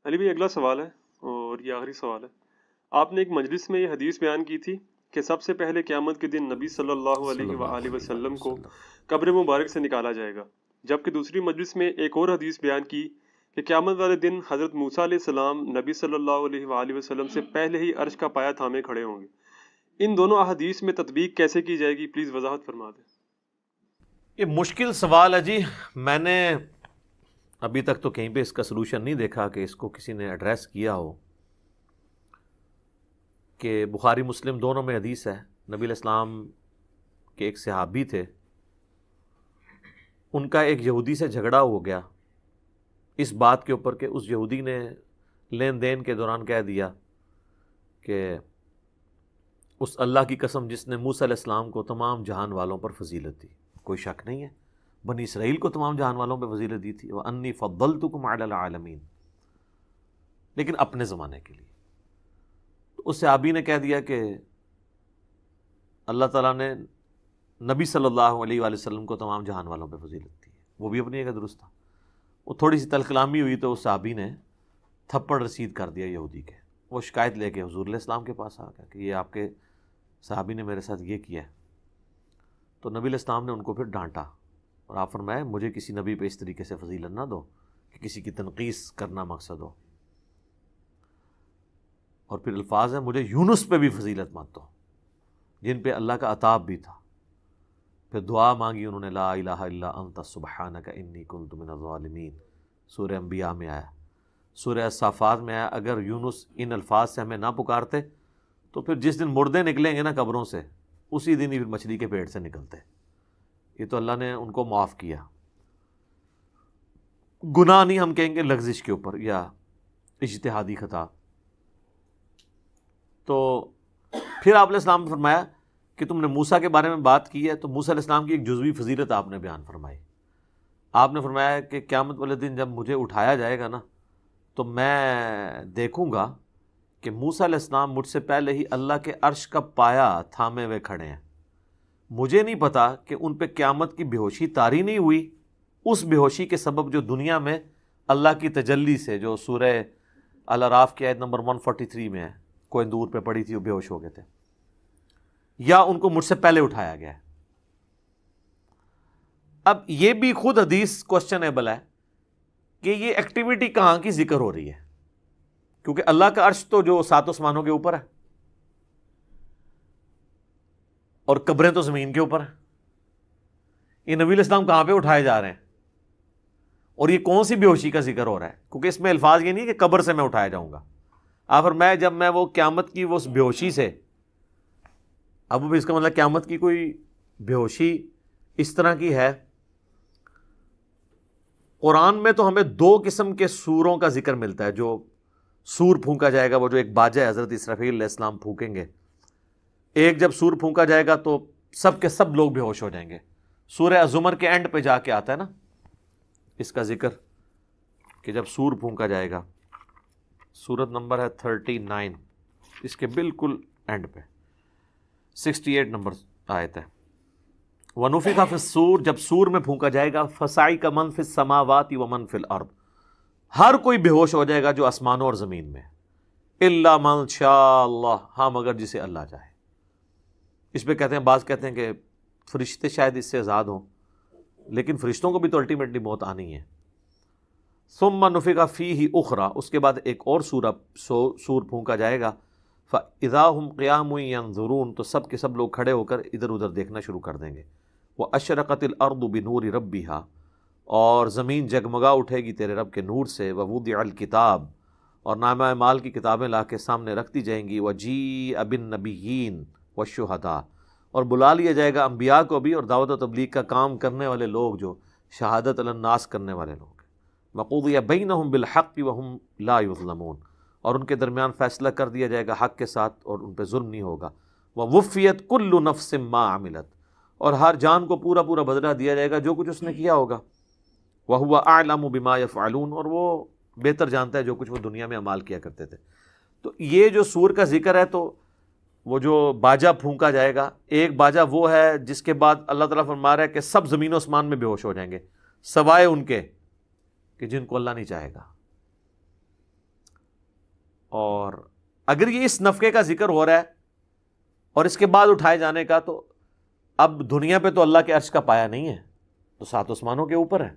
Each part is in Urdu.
علی بھائی اگلا سوال ہے اور یہ آخری سوال ہے۔ آپ نے ایک مجلس میں یہ حدیث بیان کی تھی کہ سب سے پہلے قیامت کے دن نبی صلی اللہ صلی علیہ اللہ وآلہ علیہ وآلہ وسلم کو وسلم۔ قبر مبارک سے نکالا جائے گا، جبکہ دوسری مجلس میں ایک اور حدیث بیان کی کہ قیامت والے دن حضرت موسیٰ علیہ السلام نبی صلی اللہ علیہ وآلہ وسلم سے پہلے ہی عرش کا پایہ تھامے کھڑے ہوں گے۔ ان دونوں احادیث میں تطبیق کیسے کی جائے گی؟ پلیز وضاحت فرما دیں۔ یہ مشکل سوال ہے جی، میں نے ابھی تک تو کہیں پہ اس کا سلوشن نہیں دیکھا کہ اس کو کسی نے ایڈریس کیا ہو۔ کہ بخاری مسلم دونوں میں حدیث ہے، نبی علیہ السلام کے ایک صحابی تھے، ان کا ایک یہودی سے جھگڑا ہو گیا اس بات کے اوپر کہ اس یہودی نے لین دین کے دوران کہہ دیا کہ اس اللہ کی قسم جس نے موسیٰ علیہ السلام کو تمام جہان والوں پر فضیلت دی، کوئی شک نہیں ہے بنی اسرائیل کو تمام جہان والوں پہ فضیلت دی تھی، وَأَنِّي فَضَّلْتُكُمْ عَلَى الْعَالَمِينَ، لیکن اپنے زمانے کے لیے۔ تو اس صحابی نے کہہ دیا کہ اللہ تعالیٰ نے نبی صلی اللہ علیہ وآلہ وسلم کو تمام جہان والوں پہ فضیلت دی ہے، وہ بھی اپنی جگہ درست تھا۔ وہ تھوڑی سی تلخ کلامی ہوئی تو اس صحابی نے تھپڑ رسید کر دیا یہودی کے، وہ شکایت لے کے حضور علیہ السلام کے پاس آ گیا کہ یہ آپ کے صحابی نے میرے ساتھ یہ کیا ہے۔ تو نبی علیہ السلام نے ان کو پھر ڈانٹا اور آپ فرمائے مجھے کسی نبی پہ اس طریقے سے فضیلت نہ دو کہ کسی کی تنقیص کرنا مقصد ہو، اور پھر الفاظ ہیں مجھے یونس پہ بھی فضیلت مت دو جن پہ اللہ کا عطاب بھی تھا۔ پھر دعا مانگی انہوں نے، لا الہ الا انت سبحانک انی کنت من الظالمین، سورہ انبیاء میں آیا، سورہ الصافات میں آیا۔ اگر یونس ان الفاظ سے ہمیں نہ پکارتے تو پھر جس دن مردے نکلیں گے نا قبروں سے، اسی دن ہی پھر مچھلی کے پیٹ سے نکلتے۔ یہ تو اللہ نے ان کو معاف کیا، گناہ نہیں ہم کہیں گے لغزش کے اوپر یا اجتہادی خطا۔ تو پھر آپ علیہ السلام نے فرمایا کہ تم نے موسیٰ کے بارے میں بات کی ہے، تو موسیٰ علیہ السلام کی ایک جزوی فضیلت آپ نے بیان فرمائی۔ آپ نے فرمایا کہ قیامت والے دن جب مجھے اٹھایا جائے گا نا تو میں دیکھوں گا کہ موسیٰ علیہ السلام مجھ سے پہلے ہی اللہ کے عرش کا پایہ تھامے ہوئے کھڑے ہیں۔ مجھے نہیں پتا کہ ان پہ قیامت کی بے ہوشی طاری نہیں ہوئی، اس بے ہوشی کے سبب جو دنیا میں اللہ کی تجلی سے، جو سورہ الاعراف کی آیت نمبر 143 میں ہے، کوئی دور پہ پڑی تھی وہ بے ہوش ہو گئے تھے، یا ان کو مجھ سے پہلے اٹھایا گیا ہے۔ اب یہ بھی خود حدیث کوسچنیبل ہے کہ یہ ایکٹیویٹی کہاں کی ذکر ہو رہی ہے، کیونکہ اللہ کا عرش تو جو 7 آسمانوں کے اوپر ہے اور قبریں تو زمین کے اوپر ہیں۔ یہ نبی علیہ السلام کہاں پہ اٹھائے جا رہے ہیں اور یہ کون سی بے ہوشی کا ذکر ہو رہا ہے؟ کیونکہ اس میں الفاظ یہ نہیں کہ قبر سے میں اٹھایا جاؤں گا۔ اور میں جب میں وہ قیامت کی وہ بے ہوشی سے، اب اس کا مطلب قیامت کی کوئی بے ہوشی اس طرح کی ہے۔ قرآن میں تو ہمیں 2 قسم کے سوروں کا ذکر ملتا ہے، جو سور پھونکا جائے گا، وہ جو ایک باجہ ہے حضرت اسرافیل علیہ السلام پھونکیں گے۔ ایک جب سور پھونکا جائے گا تو سب کے سب لوگ بے ہوش ہو جائیں گے۔ سورہ الزمر کے اینڈ پہ جا کے آتا ہے نا اس کا ذکر کہ جب سور پھونکا جائے گا، سورت نمبر ہے 39، اس کے بالکل اینڈ پہ 68 نمبر آیت ہے۔ وَنُفِخَ فِي الصُّورِ، جب سور میں پھونکا جائے گا، فَصَعِقَ مَن فِي السَّمَاوَاتِ وَمَن فِي الْأَرْضِ، ہر کوئی بے ہوش ہو جائے گا جو آسمانوں اور زمین میں، إِلَّا مَن شَاءَ اللَّهُ، ہاں مگر جسے اللہ چاہے۔ اس پہ کہتے ہیں، بعض کہتے ہیں کہ فرشتے شاید اس سے آزاد ہوں، لیکن فرشتوں کو بھی تو الٹیمیٹلی موت آنی ہے۔ ثُمَّ نُفِخَ فِيهِ أُخْرَى، اس کے بعد ایک اور سور پھونکا جائے گا، فَإِذَا هُمْ قِيَامٌ يَنظُرُونَ، تو سب کے سب لوگ کھڑے ہو کر ادھر ادھر دیکھنا شروع کر دیں گے۔ وَأَشْرَقَتِ الْأَرْضُ بِنُورِ رَبِّهَا، اور زمین جگمگا اٹھے گی تیرے رب کے نور سے۔ وَوُضِعَ الْكِتَابُ، اور نامہ اعمال کی کتابیں لا کے سامنے رکھ دی جائیں گی۔ وَجِيءَ بِالنَّبِيِّينَ وَالشُّهَدَاء، اور بلا لیا جائے گا انبیاء کو بھی اور دعوت و تبلیغ کا کام کرنے والے لوگ جو شہادت علی الناس کرنے والے لوگ۔ وَقُضِيَ بَيْنَهُم بِالْحَقِّ وَهُمْ لَا يُظْلَمُونَ، اور ان کے درمیان فیصلہ کر دیا جائے گا حق کے ساتھ اور ان پہ ظلم نہیں ہوگا۔ وَوُفِّيَتْ كُلُّ نَفْسٍ مَّا عَمِلَتْ، اور ہر جان کو پورا پورا بدلہ دیا جائے گا جو کچھ اس نے کیا ہوگا۔ وَهُوَ أَعْلَمُ بِمَا يَفْعَلُونَ، اور وہ بہتر جانتا ہے جو کچھ وہ دنیا میں اعمال کیا کرتے تھے۔ تو یہ جو سور کا ذکر ہے، تو وہ جو باجا پھونکا جائے گا، ایک باجا وہ ہے جس کے بعد اللہ تعالیٰ فرما رہا ہے کہ سب زمین و آسمان میں بے ہوش ہو جائیں گے، سوائے ان کے کہ جن کو اللہ نہیں چاہے گا۔ اور اگر یہ اس نفقے کا ذکر ہو رہا ہے اور اس کے بعد اٹھائے جانے کا، تو اب دنیا پہ تو اللہ کے عرش کا پایا نہیں ہے، تو 7 آسمانوں کے اوپر ہے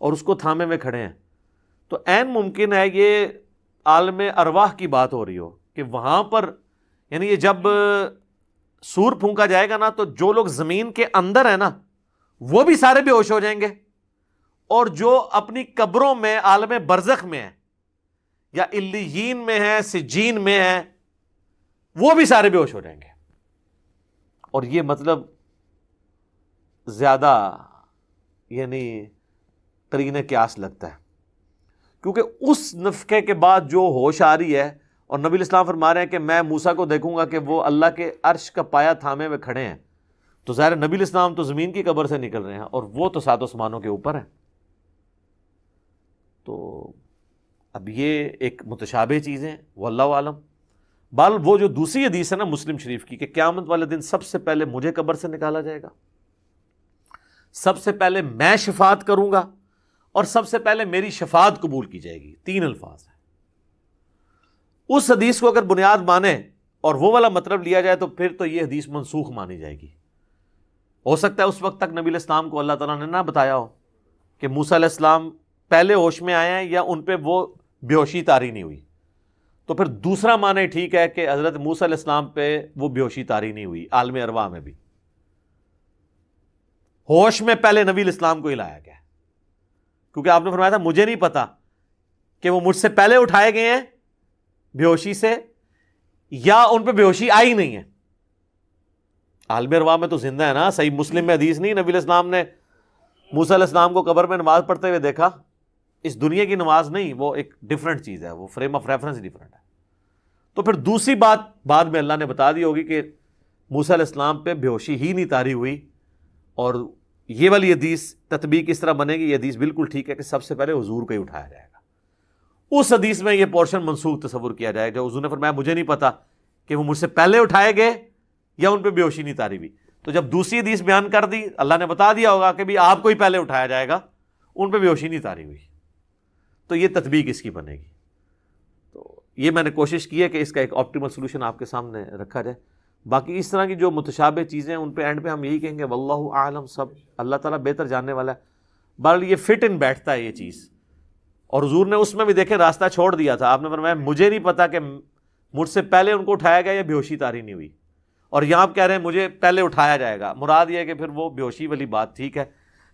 اور اس کو تھامے ہوئے کھڑے ہیں، تو عین ممکن ہے یہ عالم ارواح کی بات ہو رہی ہو کہ وہاں پر، یعنی یہ جب سور پھونکا جائے گا نا، تو جو لوگ زمین کے اندر ہیں نا وہ بھی سارے بے ہوش ہو جائیں گے، اور جو اپنی قبروں میں عالم برزخ میں ہیں یا علیین میں ہیں، سجین میں ہیں، وہ بھی سارے بے ہوش ہو جائیں گے۔ اور یہ مطلب زیادہ یعنی قرین قیاس لگتا ہے، کیونکہ اس نفخے کے بعد جو ہوش آ رہی ہے، اور نبی الاسلام فرما رہے ہیں کہ میں موسیٰ کو دیکھوں گا کہ وہ اللہ کے عرش کا پایا تھامے ہوئے کھڑے ہیں، تو ظاہر نبی الاسلام تو زمین کی قبر سے نکل رہے ہیں اور وہ تو 7 آسمانوں کے اوپر ہیں۔ تو اب یہ ایک متشابہ چیزیں واللہ عالم۔ بال وہ جو دوسری حدیث ہے نا مسلم شریف کی، کہ قیامت والے دن سب سے پہلے مجھے قبر سے نکالا جائے گا، سب سے پہلے میں شفاعت کروں گا، اور سب سے پہلے میری شفاعت قبول کی جائے گی، 3 الفاظ ہیں۔ اس حدیث کو اگر بنیاد مانے اور وہ والا مطلب لیا جائے تو پھر تو یہ حدیث منسوخ مانی جائے گی۔ ہو سکتا ہے اس وقت تک نبی علیہ السلام کو اللہ تعالیٰ نے نہ بتایا ہو کہ موسیٰ علیہ السلام پہلے ہوش میں آئے ہیں یا ان پہ وہ بے ہوشی طاری نہیں ہوئی، تو پھر دوسرا معنی ٹھیک ہے کہ حضرت موسیٰ علیہ السلام پہ وہ بے ہوشی طاری نہیں ہوئی، عالم ارواح میں بھی ہوش میں پہلے نبی علیہ السلام کو ہی لایا گیا، کیونکہ آپ نے فرمایا تھا مجھے نہیں پتا کہ وہ مجھ سے پہلے اٹھائے گئے ہیں بے ہوشی سے یا ان پہ بے ہوشی آئی نہیں ہے۔ عالم ارواح میں تو زندہ ہے نا، صحیح مسلم میں حدیث نہیں، نبی علیہ السلام نے موسیٰ علیہ السلام کو قبر میں نماز پڑھتے ہوئے دیکھا، اس دنیا کی نماز نہیں، وہ ایک ڈیفرنٹ چیز ہے، وہ فریم آف ریفرنس ڈیفرنٹ ہے۔ تو پھر دوسری بات بعد میں اللہ نے بتا دی ہوگی کہ موسیٰ علیہ السلام پہ بے ہوشی ہی نہیں طاری ہوئی، اور یہ والی حدیث تطبیق اس طرح بنے گی، یہ حدیث بالکل ٹھیک ہے کہ سب سے پہلے حضور کو ہی اٹھایا جائے گا۔ اس حدیث میں یہ پورشن منسوخ تصور کیا جائے جو حضور نے فرمایا مجھے نہیں پتا کہ وہ مجھ سے پہلے اٹھائے گئے یا ان پہ بے ہوشی نہیں طاری ہوئی، تو جب دوسری حدیث بیان کر دی اللہ نے بتا دیا ہوگا کہ بھی آپ کو ہی پہلے اٹھایا جائے گا، ان پہ بے ہوشی نہیں طاری ہوئی، تو یہ تطبیق اس کی بنے گی۔ تو یہ میں نے کوشش کی ہے کہ اس کا ایک آپٹیمل سولوشن آپ کے سامنے رکھا جائے۔ باقی اس طرح کی جو متشابہ چیزیں ان پہ اینڈ پہ ہم یہی کہیں گے واللہ اعلم، سب اللہ تعالیٰ بہتر جاننے والا ہے۔ بہرحال یہ فٹ ان بیٹھتا ہے یہ چیز، اور حضور نے اس میں بھی دیکھیں راستہ چھوڑ دیا تھا، آپ نے فرمایا مجھے نہیں پتا کہ مجھ سے پہلے ان کو اٹھایا گیا یا بے ہوشی طاری نہیں ہوئی، اور یہاں آپ کہہ رہے ہیں مجھے پہلے اٹھایا جائے گا، مراد یہ ہے کہ پھر وہ بے ہوشی والی بات ٹھیک ہے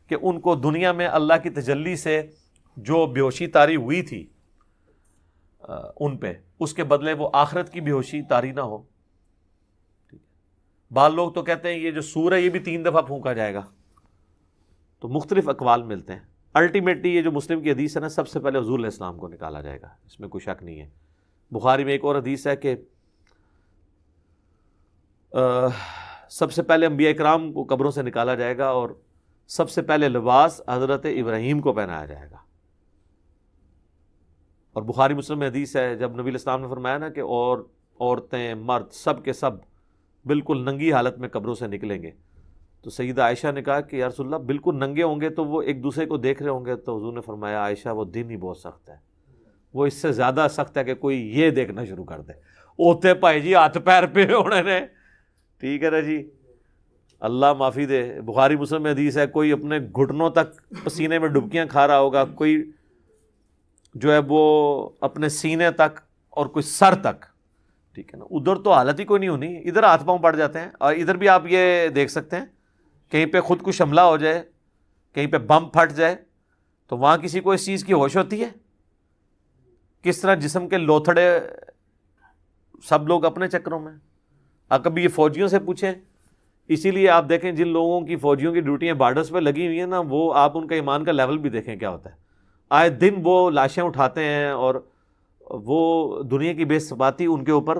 کہ ان کو دنیا میں اللہ کی تجلی سے جو بے ہوشی طاری ہوئی تھی ان پہ، اس کے بدلے وہ آخرت کی بے ہوشی طاری نہ ہو۔ بعض لوگ تو کہتے ہیں یہ جو سور ہے یہ بھی 3 دفعہ پھونکا جائے گا، تو مختلف اقوال ملتے ہیں۔ الٹیمیٹلی یہ جو مسلم کی حدیث ہے نا، سب سے پہلے حضور علیہ السلام کو نکالا جائے گا، اس میں کوئی شک نہیں ہے۔ بخاری میں ایک اور حدیث ہے کہ سب سے پہلے انبیاء اکرام کو قبروں سے نکالا جائے گا، اور سب سے پہلے لباس حضرت ابراہیم کو پہنایا جائے گا۔ اور بخاری مسلم میں حدیث ہے جب نبی علیہ السلام نے فرمایا نا کہ عورتیں مرد سب کے سب بالکل ننگی حالت میں قبروں سے نکلیں گے، تو سیدہ عائشہ نے کہا کہ یا رسول اللہ بالکل ننگے ہوں گے تو وہ ایک دوسرے کو دیکھ رہے ہوں گے، تو حضور نے فرمایا عائشہ وہ دن ہی بہت سخت ہے، وہ اس سے زیادہ سخت ہے کہ کوئی یہ دیکھنا شروع کر دے، اوتے بھائی جی ہاتھ پیر پہ ہونے نے، ٹھیک ہے نا جی، اللہ معافی دے۔ بخاری مسلم میں حدیث ہے کوئی اپنے گھٹنوں تک پسینے میں ڈبکیاں کھا رہا ہوگا، کوئی جو ہے وہ اپنے سینے تک، اور کوئی سر تک، ٹھیک ہے نا۔ ادھر تو حالت ہی کوئی نہیں ہونی، ادھر ہاتھ پاؤں پڑ جاتے ہیں، اور ادھر بھی آپ یہ دیکھ سکتے ہیں کہیں پہ خود کش حملہ ہو جائے، کہیں پہ بم پھٹ جائے، تو وہاں کسی کو اس چیز کی ہوش ہوتی ہے؟ کس طرح جسم کے لوتھڑے سب لوگ اپنے چکروں میں۔ آپ کبھی یہ فوجیوں سے پوچھیں، اسی لیے آپ دیکھیں جن لوگوں کی فوجیوں کی ڈیوٹیاں بارڈرز پہ لگی ہوئی ہیں نا، وہ آپ ان کا ایمان کا لیول بھی دیکھیں کیا ہوتا ہے۔ آئے دن وہ لاشیں اٹھاتے ہیں، اور وہ دنیا کی بے ثباتی ان کے اوپر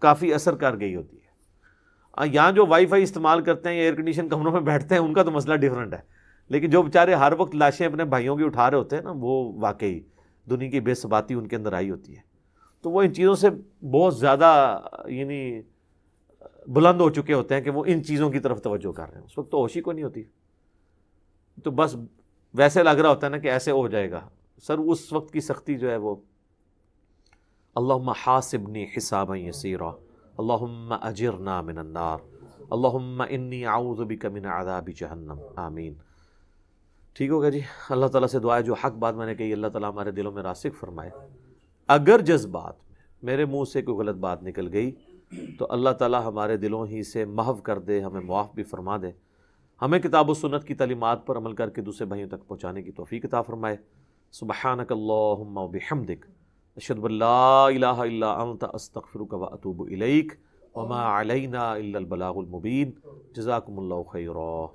کافی اثر کر گئی ہوتی ہے۔ یہاں جو وائی فائی استعمال کرتے ہیں یا ایئر کنڈیشن کمروں میں بیٹھتے ہیں ان کا تو مسئلہ ڈیفرنٹ ہے، لیکن جو بیچارے ہر وقت لاشیں اپنے بھائیوں کی اٹھا رہے ہوتے ہیں نا، وہ واقعی دنیا کی بے ثباتی ان کے اندر آئی ہوتی ہے، تو وہ ان چیزوں سے بہت زیادہ یعنی بلند ہو چکے ہوتے ہیں کہ وہ ان چیزوں کی طرف توجہ کر رہے ہیں۔ اس وقت تو ہوش ہی کوئی نہیں ہوتی، تو بس ویسے لگ رہا ہوتا ہے نا کہ ایسے ہو جائے گا، سر اس وقت کی سختی جو ہے وہ اللہم حاسبنی حسابا یسیرا، اللہم اجرنا من النار، اللہم انی اعوذ بک من عذاب جہنم، آمین۔ ٹھیک ہوگا جی، اللہ تعالیٰ سے دعا ہے جو حق بات میں نے کہی اللہ تعالیٰ ہمارے دلوں میں راسخ فرمائے۔ اگر جذبات میں میرے منہ سے کوئی غلط بات نکل گئی تو اللہ تعالیٰ ہمارے دلوں ہی سے محو کر دے، ہمیں معاف بھی فرما دے، ہمیں کتاب و سنت کی تعلیمات پر عمل کر کے دوسرے بھائیوں تک پہنچانے کی توفیق عطا فرمائے۔ سبحانک اللہم و بحمدک، اشہد ان لا الہ الا انت، استغفرک و اتوب الیک، وما علینا الا البلاغ المبین۔ جزاکم اللہ خیرا۔